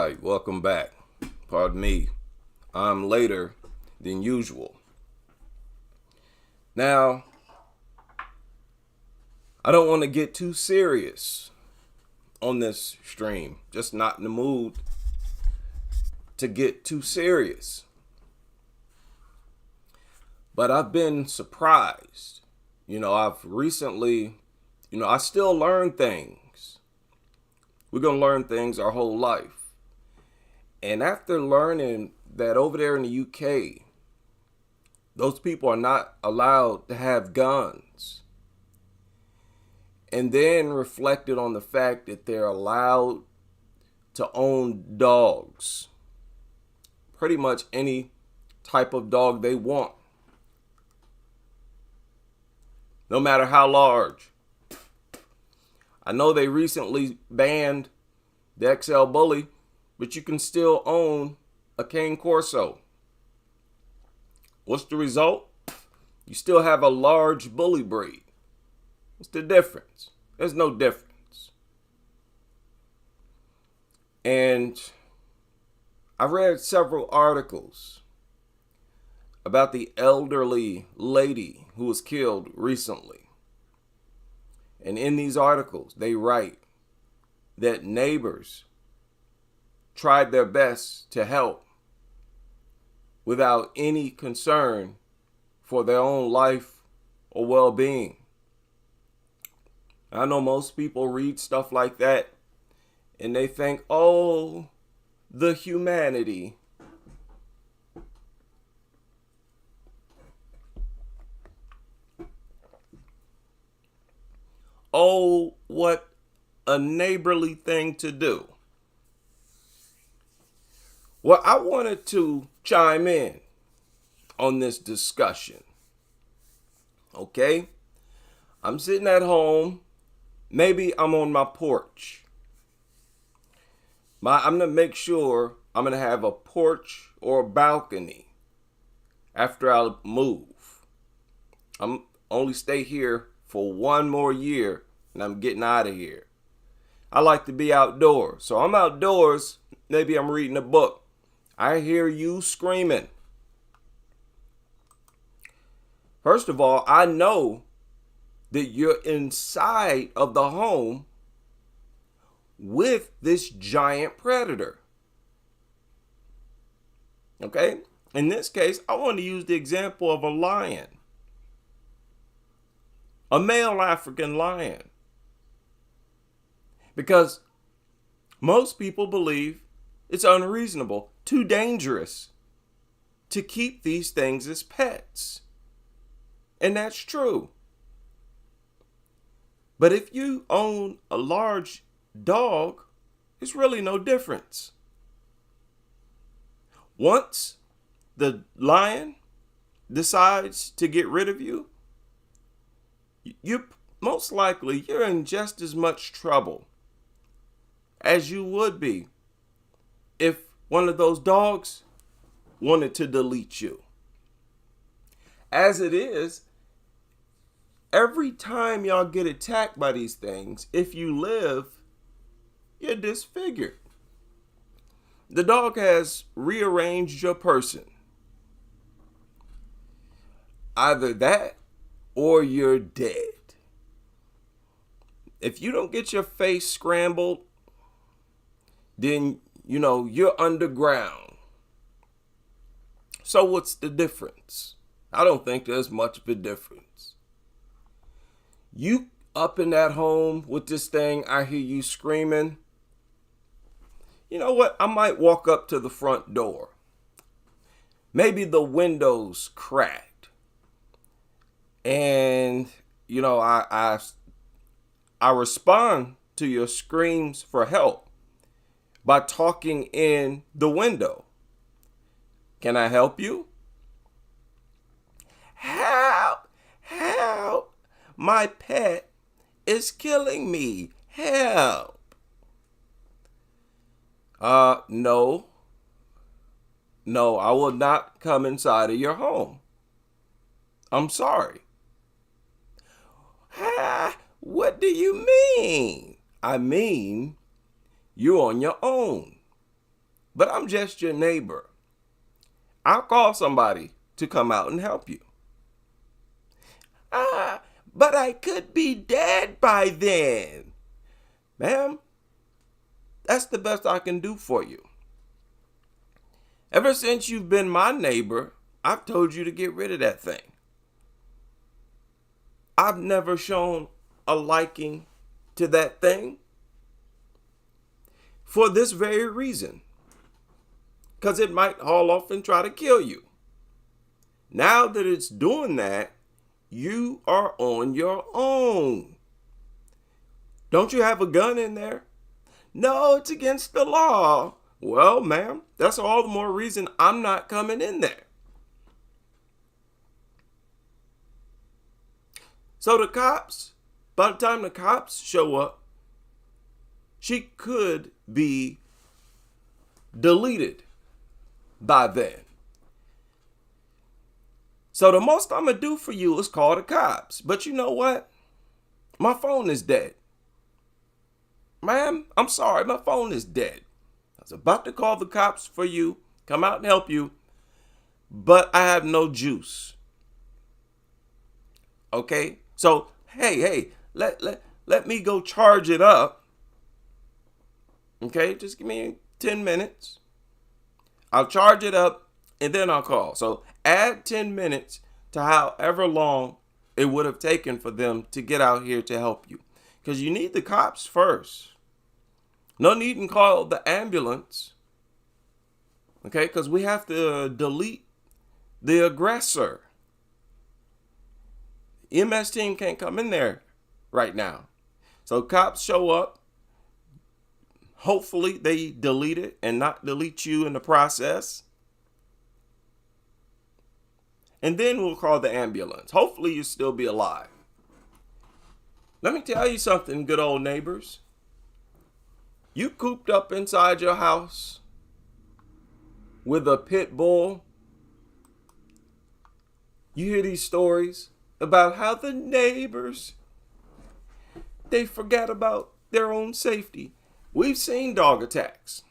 right, welcome back. Pardon me, I'm later than usual. Now, I don't want to get too serious on this stream. Just not in the mood to get too serious. But I've been surprised. I've recently, I still learn things. We're going to learn things our whole life. And after learning that over there in the UK, those people are not allowed to have guns, and then reflected on the fact that they're allowed to own dogs, pretty much any type of dog they want, no matter how large. I know they recently banned the XL Bully, but you can still own a Cane Corso. What's the result? You still have a large bully breed. What's the difference? There's no difference. And I read several articles about the elderly lady who was killed recently. And in these articles, they write that neighbors tried their best to help without any concern for their own life or well-being. I know most people read stuff like that and they think, oh, the humanity. Oh, what a neighborly thing to do. Well, I wanted to chime in on this discussion. Okay? I'm sitting at home. Maybe I'm on my porch. I'm going to make sure I'm going to have a porch or a balcony after I move. I'm only stay here for one more year and I'm getting out of here. I like to be outdoors. So I'm outdoors. Maybe I'm reading a book. I hear you screaming. First of all, I know that you're inside of the home with this giant predator. Okay? In this case, I want to use the example of a lion. A male African lion. Because most people believe it's unreasonable, too dangerous to keep these things as pets. And that's true. But if you own a large dog, it's really no difference. Once the lion decides to get rid of you, most likely you're in just as much trouble as you would be if one of those dogs wanted to delete you. As it is, every time y'all get attacked by these things, if you live, you're disfigured. The dog has rearranged your person. Either that or you're dead. If you don't get your face scrambled, then, you're underground. So what's the difference? I don't think there's much of a difference. You up in that home with this thing, I hear you screaming. You know what? I might walk up to the front door. Maybe the window's cracked. And, I respond to your screams for help by talking in the window. Can I help you? Help! Help! My pet is killing me. Help! No. No, I will not come inside of your home. I'm sorry. What do you mean? I mean, you're on your own. but I'm just your neighbor. I'll call somebody to come out and help you. But I could be dead by then. Ma'am, that's the best I can do for you. Ever since you've been my neighbor, I've told you to get rid of that thing. I've never shown a liking to that thing for this very reason. Because it might haul off and try to kill you. Now that it's doing that, you are on your own. Don't you have a gun in there? No, it's against the law. Well, ma'am, that's all the more reason I'm not coming in there. So the cops, by the time the cops show up, she could be deleted by then. So the most I'm going to do for you is call the cops. But you know what? My phone is dead. Ma'am, I'm sorry, my phone is dead. I was about to call the cops for you, come out and help you, but I have no juice. Okay? So, hey, let me go charge it up. Okay? Just give me 10 minutes. I'll charge it up and then I'll call. So, add 10 minutes to however long it would have taken for them to get out here to help you. Because you need the cops first. No need to call the ambulance. Okay, because we have to delete the aggressor. EMS team can't come in there right now. So cops show up. Hopefully they delete it and not delete you in the process. And then we'll call the ambulance. Hopefully you'll still be alive. Let me tell you something, good old neighbors. You cooped up inside your house with a pit bull. You hear these stories about how the neighbors, they forgot about their own safety. We've seen dog attacks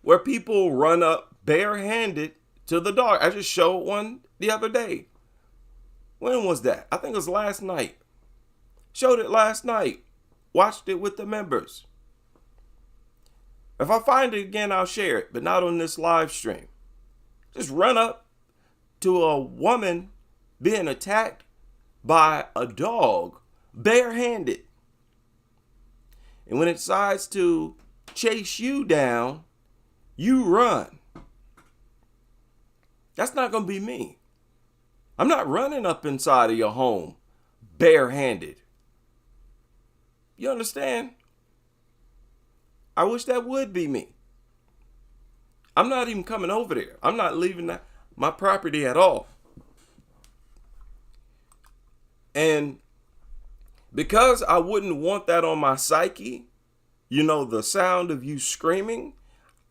where people run up barehanded to the dog. I just showed one the other day. When was that? I think it was last night. Showed it last night. Watched it with the members. If I find it again, I'll share it, but not on this live stream. Just run up to a woman being attacked by a dog barehanded. And when it decides to chase you down, you run. That's not going to be me. I'm not running up inside of your home barehanded. You understand? I wish that would be me. I'm not even coming over there. I'm not leaving my property at all. And because I wouldn't want that on my psyche, you know, the sound of you screaming,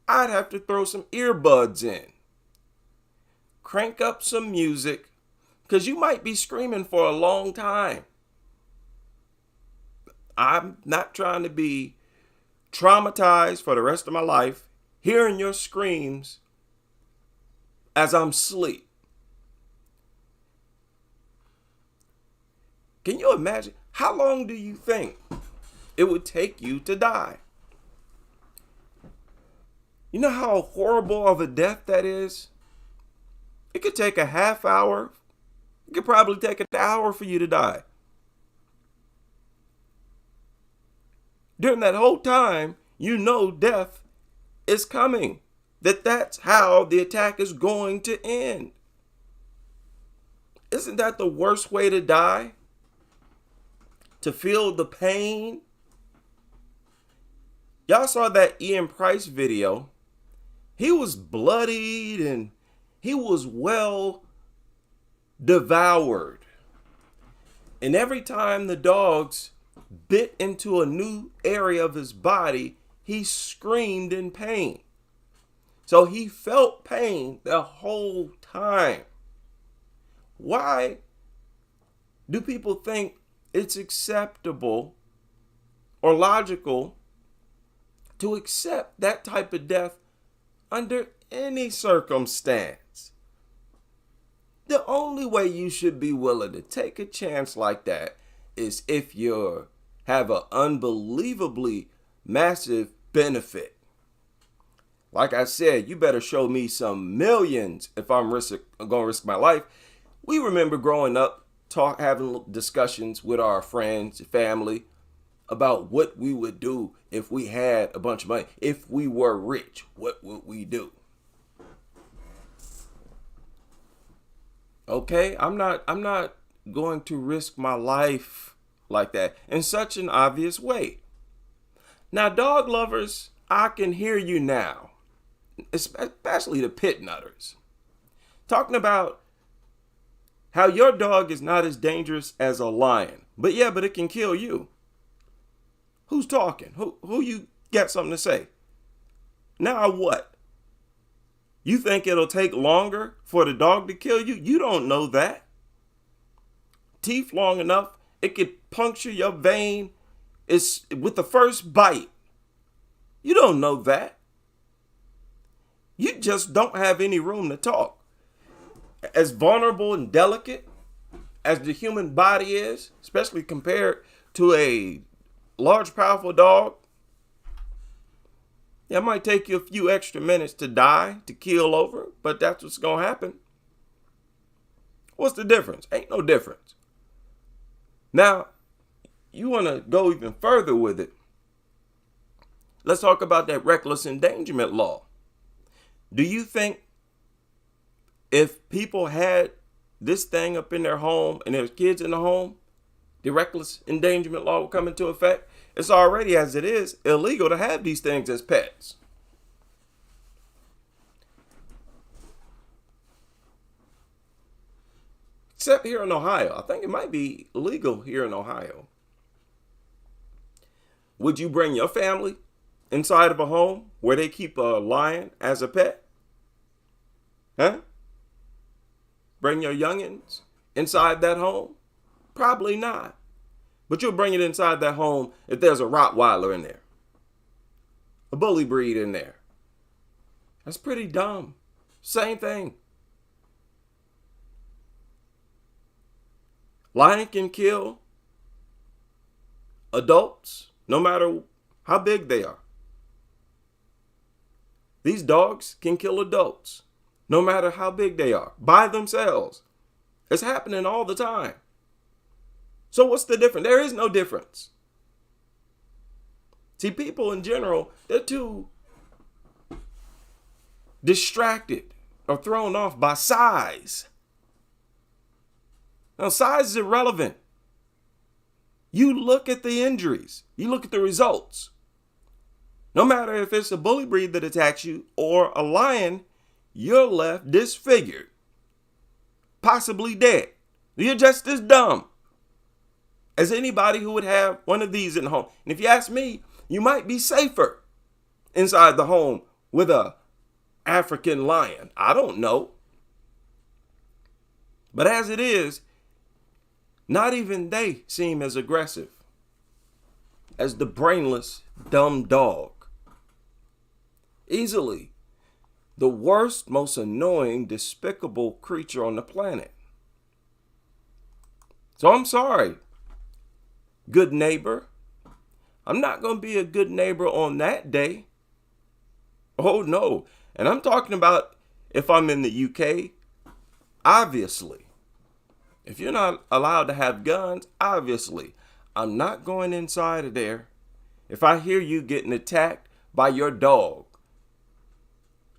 I'd have to throw some earbuds in. Crank up some music, because you might be screaming for a long time. I'm not trying to be traumatized for the rest of my life, hearing your screams as I'm asleep. Can you imagine? How long do you think it would take you to die? You know how horrible of a death that is? It could take a half hour. It could probably take an hour for you to die. During that whole time, you know death is coming. That's how the attack is going to end. Isn't that the worst way to die? To feel the pain? Y'all saw that Ian Price video. He was bloodied and he was well devoured. And every time the dogs bit into a new area of his body, he screamed in pain. So he felt pain the whole time. Why do people think it's acceptable or logical to accept that type of death under any circumstance. The only way you should be willing to take a chance like that is if you have an unbelievably massive benefit. Like I said, you better show me some millions if I'm going to risk my life. We remember growing up, having discussions with our friends, family, about what we would do if we had a bunch of money. If we were rich, what would we do? Okay, I'm not going to risk my life like that in such an obvious way. Now, dog lovers, I can hear you now, especially the pit nutters, talking about how your dog is not as dangerous as a lion, but it can kill you. Who's talking? Who you got something to say? Now what? You think it'll take longer for the dog to kill you? You don't know that. Teeth long enough, it could puncture your vein with the first bite. You don't know that. You just don't have any room to talk. As vulnerable and delicate as the human body is, especially compared to a large, powerful dog, it might take you a few extra minutes to die, to keel over, but that's what's going to happen. What's the difference? Ain't no difference. Now, you want to go even further with it. Let's talk about that reckless endangerment law. Do you think if people had this thing up in their home and there's kids in the home, the reckless endangerment law will come into effect? It's already, as it is, illegal to have these things as pets. Except here in Ohio. I think it might be legal here in Ohio. Would you bring your family inside of a home where they keep a lion as a pet? Huh? Bring your youngins inside that home? Probably not. But you'll bring it inside that home if there's a Rottweiler in there, a bully breed in there. That's pretty dumb. Same thing. Lion can kill adults no matter how big they are. These dogs can kill adults no matter how big they are by themselves. It's happening all the time. So what's the difference? There is no difference. See, people in general, they're too distracted or thrown off by size. Now, size is irrelevant. You look at the injuries. You look at the results. No matter if it's a bully breed that attacks you or a lion, you're left disfigured, possibly dead. You're just as dumb as anybody who would have one of these in the home. And if you ask me, you might be safer inside the home with a African lion. I don't know. But as it is, not even they seem as aggressive as the brainless, dumb dog. Easily the worst, most annoying, despicable creature on the planet. So I'm sorry, good neighbor. I'm not going to be a good neighbor on that day. Oh, no. And I'm talking about if I'm in the UK, obviously. If you're not allowed to have guns, obviously, I'm not going inside of there if I hear you getting attacked by your dog.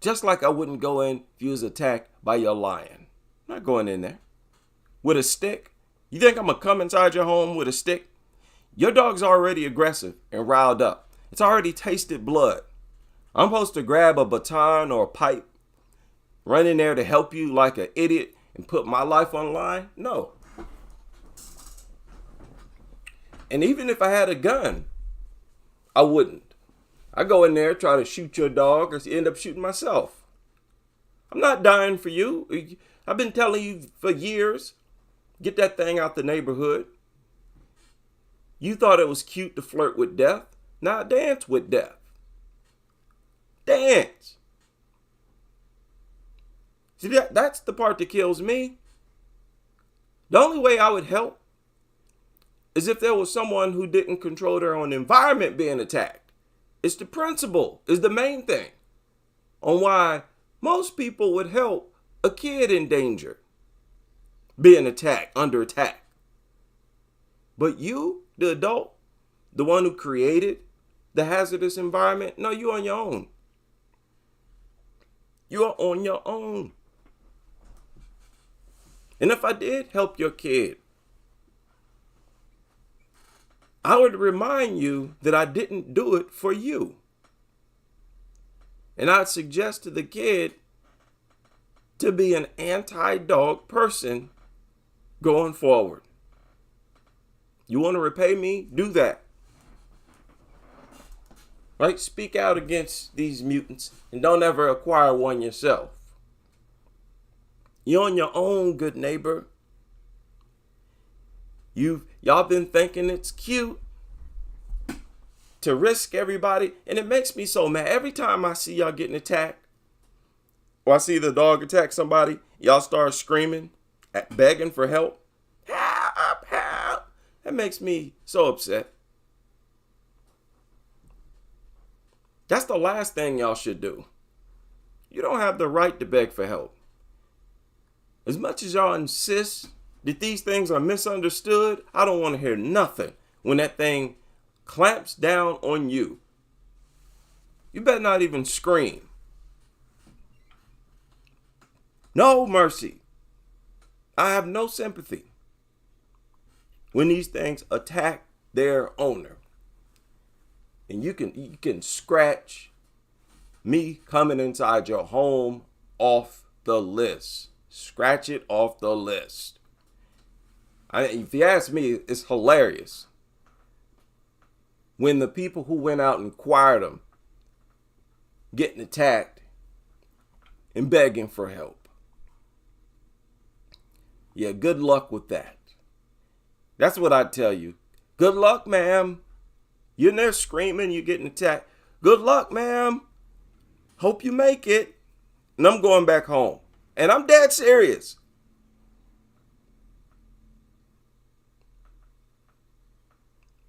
Just like I wouldn't go in if you was attacked by your lion. I'm not going in there with a stick. You think I'm going to come inside your home with a stick? Your dog's already aggressive and riled up. It's already tasted blood. I'm supposed to grab a baton or a pipe, run in there to help you like an idiot and put my life on the line? No. And even if I had a gun, I wouldn't. I go in there, try to shoot your dog, or end up shooting myself. I'm not dying for you. I've been telling you for years, get that thing out the neighborhood. You thought it was cute to flirt with death. Now dance with death. understands. See, that's the part that kills me. The only way I would help is if there was someone who didn't control their own environment being attacked. It's the principle, is the main thing on why most people would help a kid in danger being attacked, under attack. But you, the adult, the one who created the hazardous environment, no, you're on your own. You are on your own. And if I did help your kid, I would remind you that I didn't do it for you. And I'd suggest to the kid to be an anti-dog person going forward. You want to repay me? Do that. Right? Speak out against these mutants and don't ever acquire one yourself. You're on your own, good neighbor. Y'all been thinking it's cute to risk everybody, and it makes me so mad. Every time I see y'all getting attacked, or I see the dog attack somebody, y'all start screaming, begging for help. Help, help. That makes me so upset. That's the last thing y'all should do. You don't have the right to beg for help. As much as y'all insist that these things are misunderstood, I don't want to hear nothing when that thing clamps down on you. You better not even scream. No mercy. I have no sympathy when these things attack their owner. And you can scratch me coming inside your home off the list. Scratch it off the list. If you ask me, it's hilarious when the people who went out and acquired them getting attacked and begging for help. Yeah, good luck with that. That's what I tell you. Good luck, ma'am. You're in there screaming, you're getting attacked. Good luck, ma'am. Hope you make it. And I'm going back home. And I'm dead serious.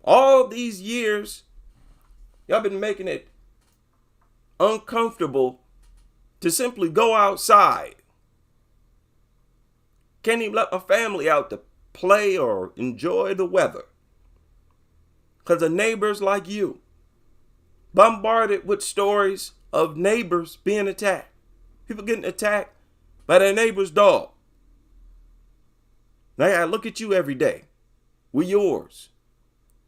All these years, y'all been making it uncomfortable to simply go outside. Can't even let my family out to play or enjoy the weather. Because of neighbors like you. Bombarded with stories of neighbors being attacked. People getting attacked by their neighbor's dog. Now I look at you every day. We're yours.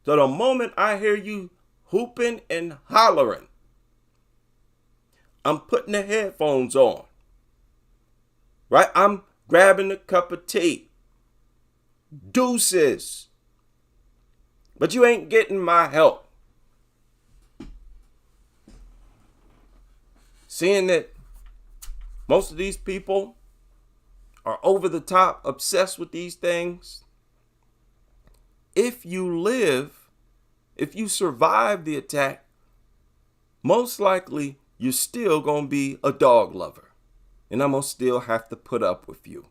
So the moment I hear you hooping and hollering, I'm putting the headphones on. Right? I'm grabbing a cup of tea. Deuces. But you ain't getting my help. Seeing that most of these people are over the top, obsessed with these things. If you survive the attack, most likely you're still going to be a dog lover. And I'm going to still have to put up with you.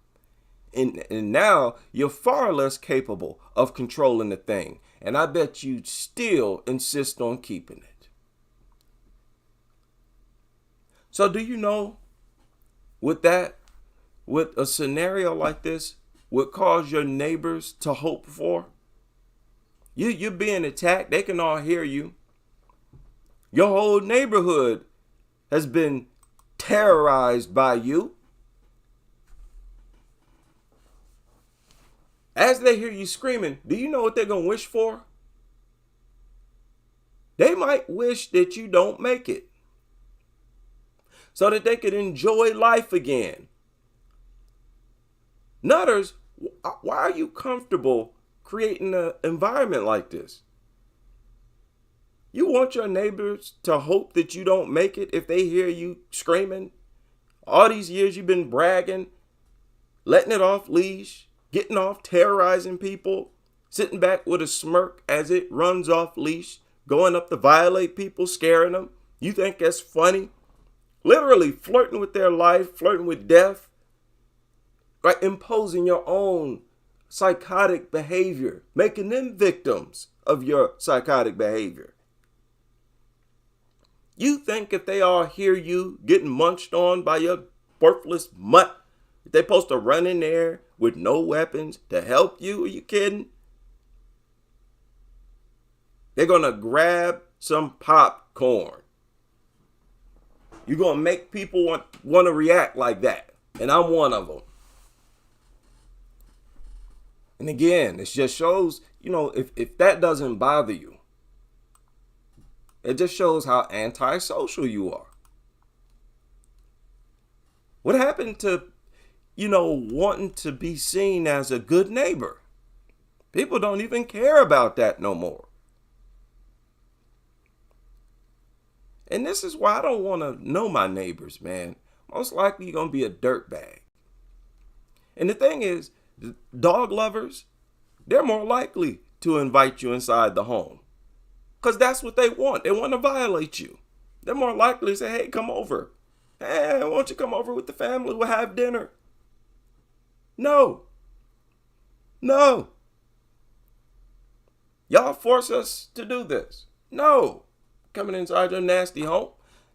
And now you're far less capable of controlling the thing. And I bet you still insist on keeping it. So do you know what a scenario like this would cause your neighbors to hope for? You're being attacked. They can all hear you. Your whole neighborhood has been terrorized by you. As they hear you screaming, do you know what they're going to wish for? They might wish that you don't make it so that they could enjoy life again. Nutters, why are you comfortable creating an environment like this? You want your neighbors to hope that you don't make it if they hear you screaming? All these years you've been bragging, letting it off leash, getting off, terrorizing people, sitting back with a smirk as it runs off leash, going up to violate people, scaring them. You think that's funny? literally flirting with their life, flirting with death, right? Imposing your own psychotic behavior, making them victims of your psychotic behavior. You think if they all hear you getting munched on by your worthless mutt, they're supposed to run in there with no weapons to help you? Are you kidding? They're going to grab some popcorn. You're going to make people want to react like that. And I'm one of them. And again, it just shows, if that doesn't bother you, it just shows how antisocial you are. What happened to, wanting to be seen as a good neighbor? People don't even care about that no more. And this is why I don't want to know my neighbors, man. Most likely you're going to be a dirtbag. And the thing is, dog lovers, they're more likely to invite you inside the home. Because that's what they want. They want to violate you. They're more likely to say, hey, come over. Hey, why don't you come over with the family? We'll have dinner. No. Y'all force us to do this. No. Coming inside your nasty home.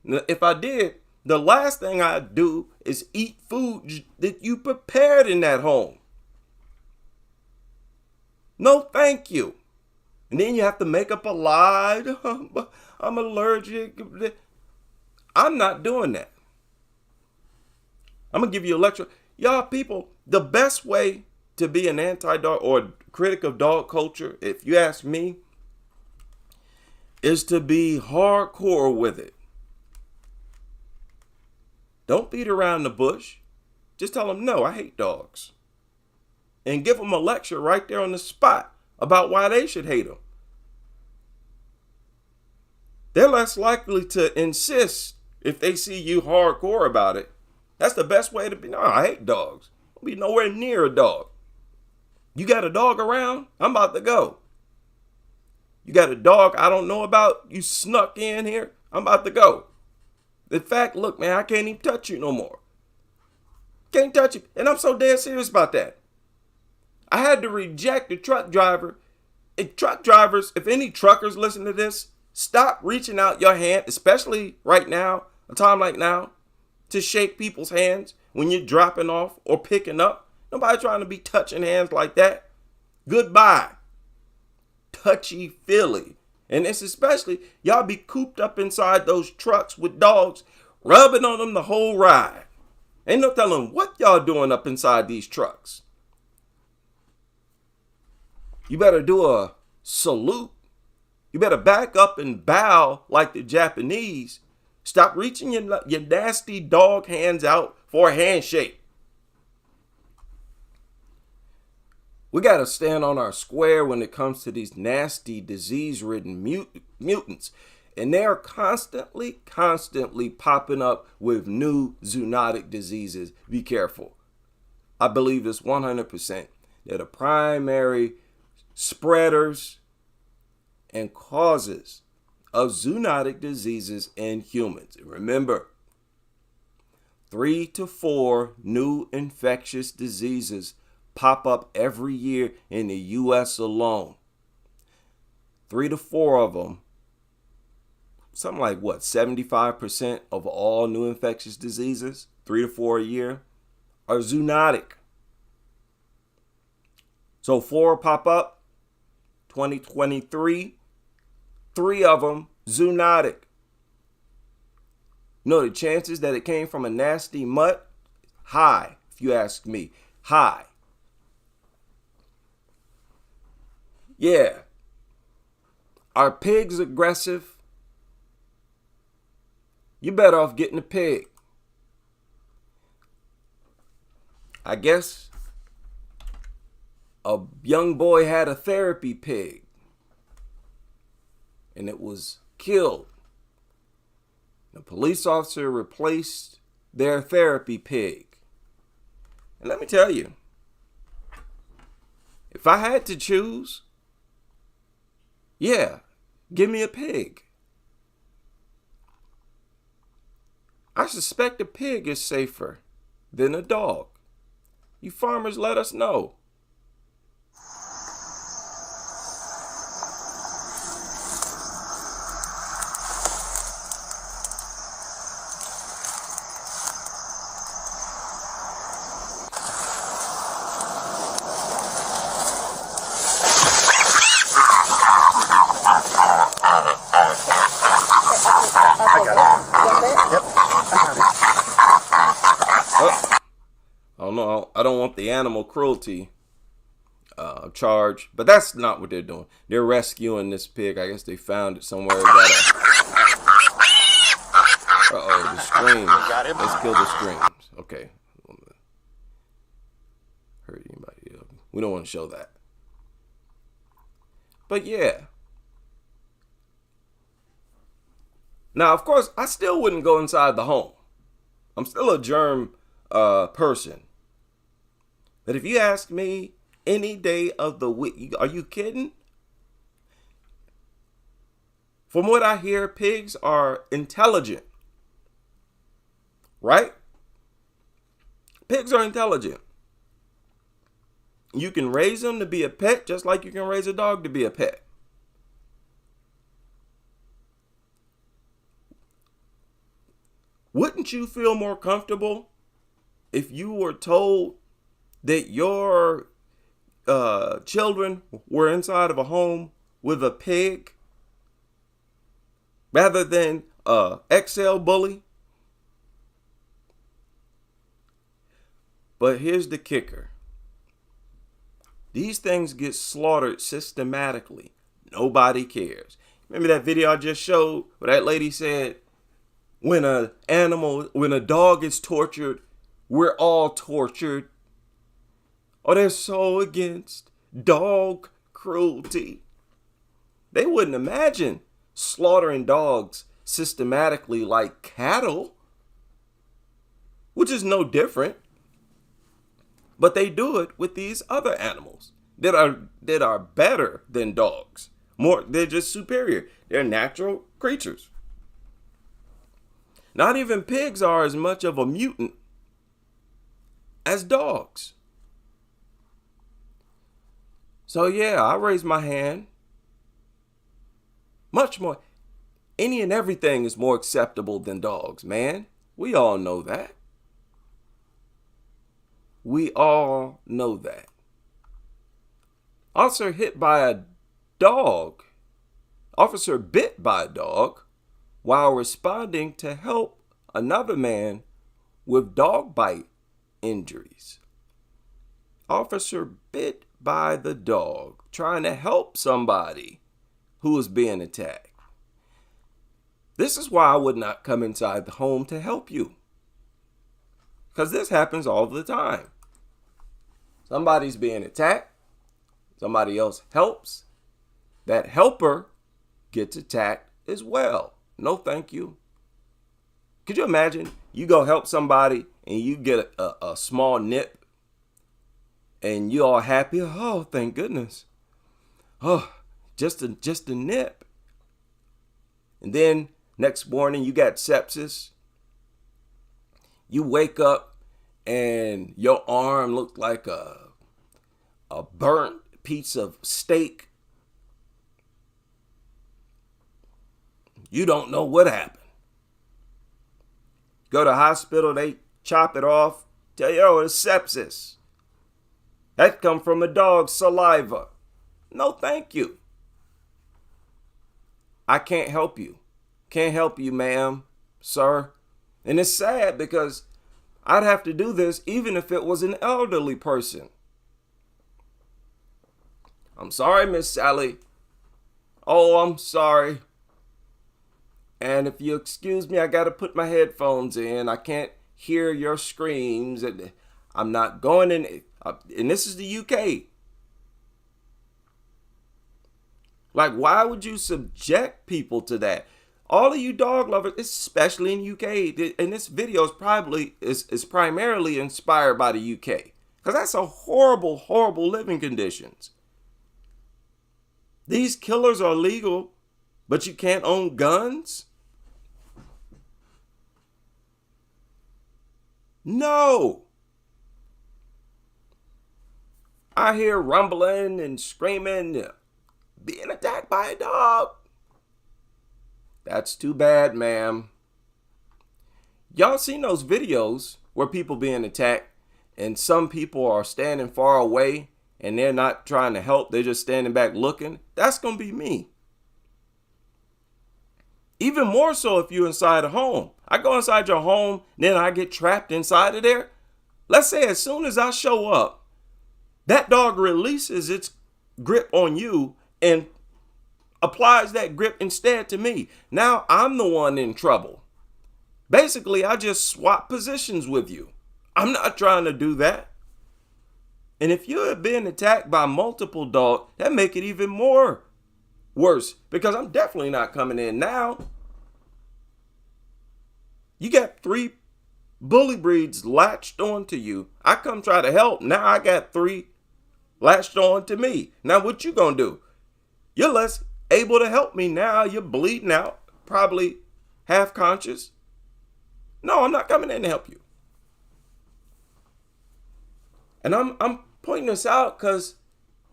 If I did, the last thing I'd do is eat food that you prepared in that home. No, thank you. And then you have to make up a lie. I'm allergic. I'm not doing that. I'm going to give you a lecture. Y'all people, the best way to be an anti-dog or critic of dog culture, if you ask me, is to be hardcore with it. Don't beat around the bush. Just tell them, no, I hate dogs. And give them a lecture right there on the spot about why they should hate them. They're less likely to insist if they see you hardcore about it. That's the best way to be. No, I hate dogs. I'll be nowhere near a dog. You got a dog around? I'm about to go. You got a dog I don't know about? You snuck in here? I'm about to go. In fact, look, man, I can't even touch you no more. Can't touch you. And I'm so dead serious about that. I had to reject the truck driver. And truck drivers, if any truckers listen to this, stop reaching out your hand, especially right now, a time like now, to shake people's hands when you're dropping off or picking up. Nobody trying to be touching hands like that. Goodbye. Touchy-feely. And it's especially, y'all be cooped up inside those trucks with dogs, rubbing on them the whole ride. Ain't no telling what y'all doing up inside these trucks. You better do a salute. You better back up and bow like the Japanese. Stop reaching your nasty dog hands out for a handshake. We got to stand on our square when it comes to these nasty, disease-ridden mutants. And they're constantly popping up with new zoonotic diseases. Be careful. I believe this 100%. They're the primary spreaders and causes of zoonotic diseases in humans. Remember, 3 to 4 new infectious diseases pop up every year in the U.S. alone. 3 to 4 of them, something like 75% of all new infectious diseases, 3 to 4 a year, are zoonotic. So 4 pop up, 2023, 3 of them zoonotic. The chances that it came from a nasty mutt, high, if you ask me, high. Yeah. Are pigs aggressive? You better off getting a pig. I guess a young boy had a therapy pig and it was killed. The police officer replaced their therapy pig. And let me tell you, if I had to choose, yeah, give me a pig. I suspect a pig is safer than a dog. You farmers, let us know. Oh no, I don't want the animal cruelty charge, but that's not what they're doing. They're rescuing this pig. I guess they found it somewhere. Uh-oh, the screams. Let's kill the screams. Okay. Hurt anybody else. We don't want to show that. But yeah. Now, of course, I still wouldn't go inside the home. I'm still a germ person. But if you ask me any day of the week, are you kidding? From what I hear, pigs are intelligent. Right? Pigs are intelligent. You can raise them to be a pet just like you can raise a dog to be a pet. Wouldn't you feel more comfortable if you were told that your children were inside of a home with a pig rather than a XL bully? But here's the kicker. These things get slaughtered systematically. Nobody cares. Remember that video I just showed where that lady said, when a dog is tortured, we're all tortured. Oh, they're so against dog cruelty. They wouldn't imagine slaughtering dogs systematically like cattle, which is no different. But they do it with these other animals that are better than dogs. They're just superior. They're natural creatures. Not even pigs are as much of a mutant as dogs. So yeah, I raise my hand. Much more. Any and everything is more acceptable than dogs, man. We all know that. We all know that. Officer bit by a dog while responding to help another man with dog bite injuries. Officer bit by the dog trying to help somebody who was being attacked. This is why I would not come inside the home to help you. Because this happens all the time. Somebody's being attacked. Somebody else helps. That helper gets attacked as well. No, thank you. Could you imagine you go help somebody and you get a small nip and you all happy? Oh, thank goodness. Oh, just a nip. And then next morning you got sepsis. You wake up and your arm looked like a burnt piece of steak. You don't know what happened. Go to the hospital, they chop it off. Tell you, oh, it's sepsis. That come from a dog's saliva. No, thank you. I can't help you. Can't help you, ma'am, sir. And it's sad because I'd have to do this even if it was an elderly person. I'm sorry, Miss Sally. Oh, I'm sorry. And if you excuse me, I got to put my headphones in. I can't hear your screams. And I'm not going in. And this is the UK. Like, why would you subject people to that? All of you dog lovers, especially in UK, and this video is primarily inspired by the UK. Because that's a horrible, horrible living conditions. These killers are legal, but you can't own guns? No. I hear rumbling and screaming, being attacked by a dog. That's too bad, ma'am. Y'all seen those videos where people being attacked and some people are standing far away and they're not trying to help. They're just standing back looking. That's going to be me. Even more so if you're inside a home. I go inside your home, then I get trapped inside of there. Let's say as soon as I show up, that dog releases its grip on you and applies that grip instead to me. Now I'm the one in trouble. Basically, I just swap positions with you. I'm not trying to do that. And if you're being attacked by multiple dogs, that make it even more worse because I'm definitely not coming in now. You got 3 bully breeds latched onto you. I come try to help. Now I got 3 latched on to me. Now what you gonna do? You're less able to help me now. You're bleeding out, probably half conscious. No, I'm not coming in to help you. And I'm pointing this out because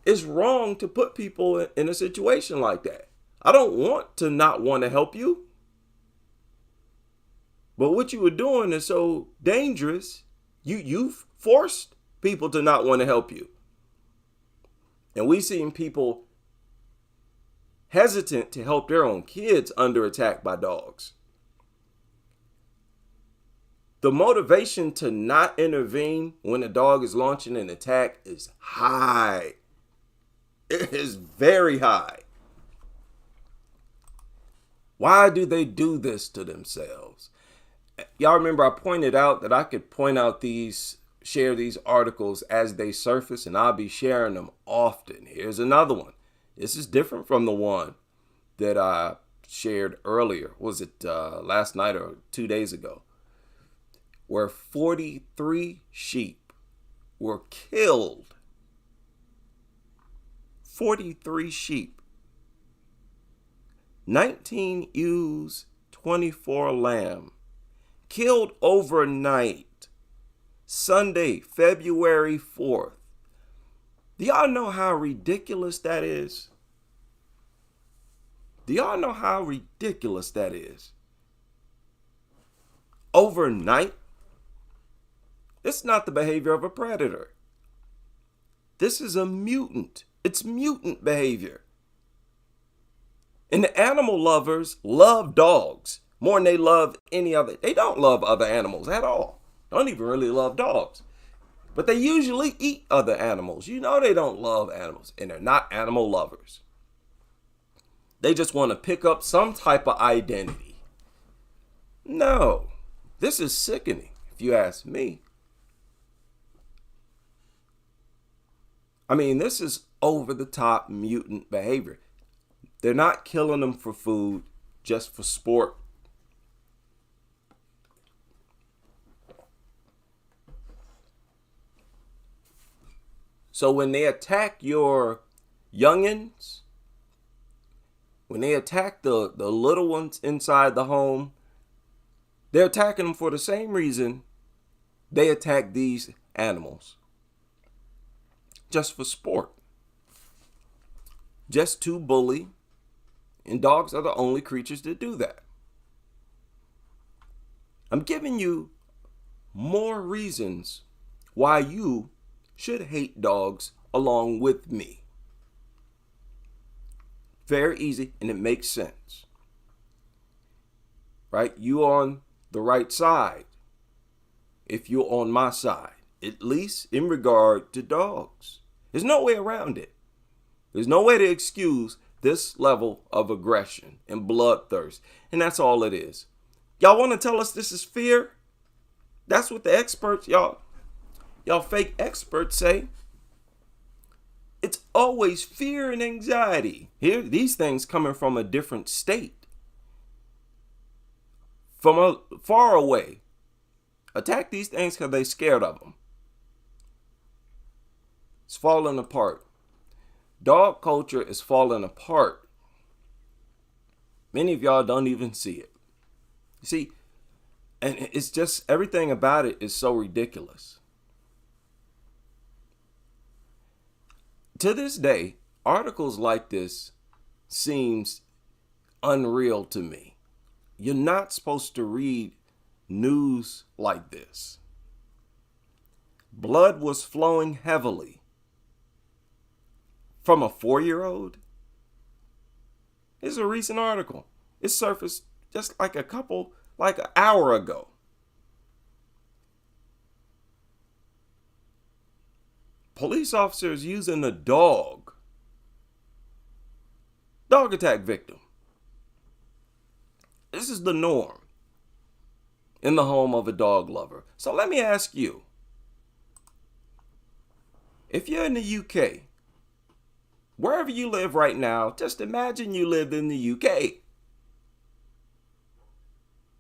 it's wrong to put people in a situation like that. I don't want to not want to help you. But what you were doing is so dangerous. You've forced people to not want to help you. And we've seen people hesitant to help their own kids under attack by dogs. The motivation to not intervene when a dog is launching an attack is high. It is very high. Why do they do this to themselves? Y'all remember I pointed out that I could share these articles as they surface, and I'll be sharing them often. Here's another one. This is different from the one that I shared earlier. Was it last night or 2 days ago? Where 43 sheep were killed. 43 sheep. 19 ewes, 24 lamb. Killed overnight. Sunday, February 4th. Do y'all know how ridiculous that is? Do y'all know how ridiculous that is? Overnight? It's not the behavior of a predator. This is a mutant. It's mutant behavior. And the animal lovers love dogs more than they love any other. They don't love other animals at all. Don't even really love dogs. But they usually eat other animals. You know they don't love animals, and they're not animal lovers. They just want to pick up some type of identity. No, this is sickening, if you ask me. I mean, this is over-the-top mutant behavior. They're not killing them for food, just for sport. So when they attack your youngins, when they attack the little ones inside the home, they're attacking them for the same reason they attack these animals. Just for sport. Just to bully. And dogs are the only creatures that do that. I'm giving you more reasons why you should hate dogs along with me. Very easy, and it makes sense. Right? You on the right side if you're on my side, at least in regard to dogs. There's no way around it. There's no way to excuse this level of aggression and bloodthirst. And that's all it is. Y'all want to tell us this is fear? That's what the experts, y'all fake experts say. It's always fear and anxiety. Here, these things coming from a different state. From far away. Attack these things because they're scared of them. It's falling apart. Dog culture is falling apart. Many of y'all don't even see it. You see, And it's just everything about it is so ridiculous. To this day, articles like this seems unreal to me. You're not supposed to read news like this. Blood was flowing heavily from a 4-year-old. It's a recent article. It surfaced just like an hour ago. Police officers using a dog attack victim. This is the norm in the home of a dog lover. So let me ask you, if you're in the UK, wherever you live right now, just imagine you lived in the UK.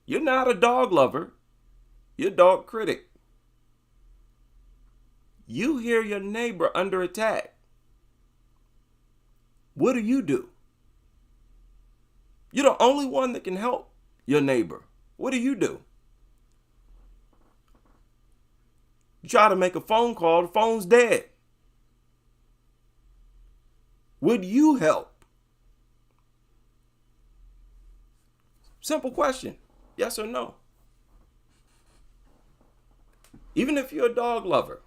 You're not a dog lover, you're a dog critic. You hear your neighbor under attack. What do? You're the only one that can help your neighbor. What do? You try to make a phone call, the phone's dead. Would you help? Simple question. Yes or no? Even if you're a dog lover,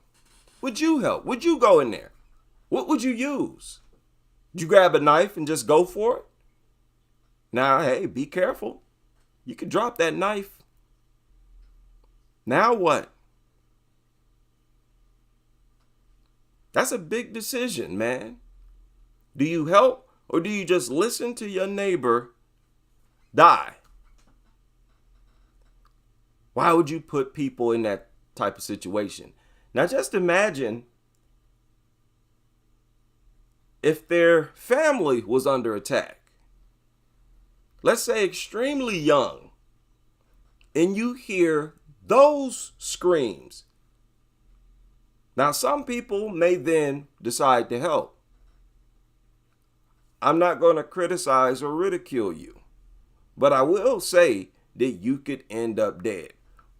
would you help? Would you go in there? What would you use? Would you grab a knife and just go for it? Now, hey, be careful. You could drop that knife. Now what? That's a big decision, man. Do you help or do you just listen to your neighbor die? Why would you put people in that type of situation? Now just imagine if their family was under attack. Let's say extremely young, and you hear those screams. Now some people may then decide to help. I'm not going to criticize or ridicule you, but I will say that you could end up dead.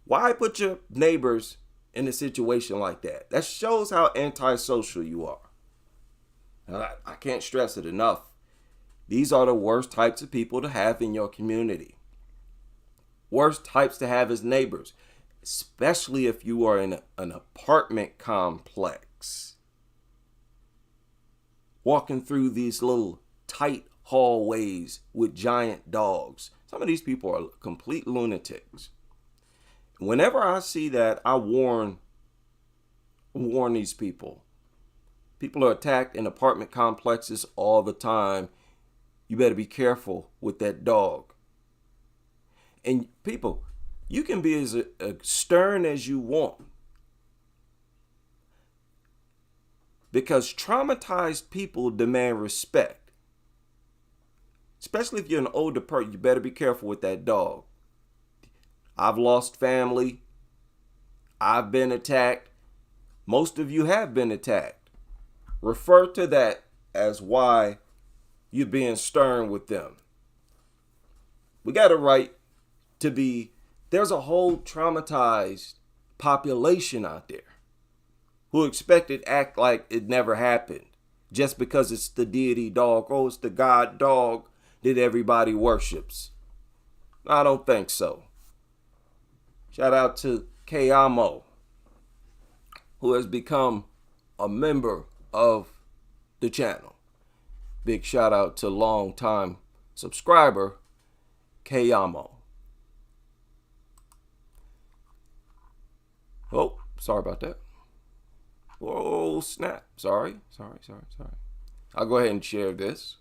Why put your neighbors in a situation like that? That shows how antisocial you are. Now, I can't stress it enough. These are the worst types of people to have in your community. Worst types to have as neighbors, especially if you are in an apartment complex. Walking through these little tight hallways with giant dogs. Some of these people are complete lunatics. Whenever I see that, I warn these people. People are attacked in apartment complexes all the time. You better be careful with that dog. And people, you can be as stern as you want. Because traumatized people demand respect. Especially if you're an older person, you better be careful with that dog. I've lost family. I've been attacked. Most of you have been attacked. Refer to that as why you're being stern with them. We got a right to be, there's a whole traumatized population out there who expect it to act like it never happened just because it's the deity dog. Oh, it's the God dog that everybody worships. I don't think so. Shout out to Kayamo, who has become a member of the channel. Big shout out to longtime subscriber Kayamo. Oh, sorry about that. Whoa, snap. Sorry. I'll go ahead and share this.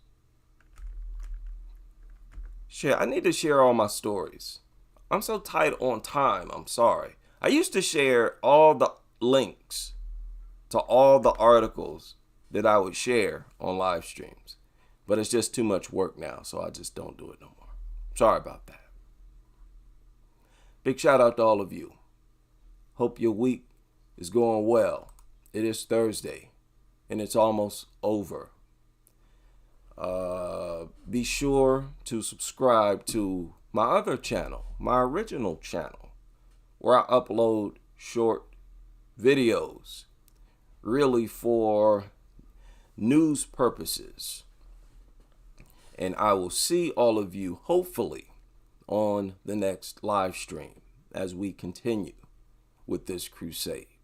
I need to share all my stories. I'm so tight on time. I'm sorry. I used to share all the links to all the articles that I would share on live streams. But it's just too much work now, so I just don't do it no more. Sorry about that. Big shout out to all of you. Hope your week is going well. It is Thursday, and it's almost over. Be sure to subscribe to my other channel, my original channel. where I upload short videos, really for news purposes. And I will see all of you hopefully on the next live stream as we continue with this crusade.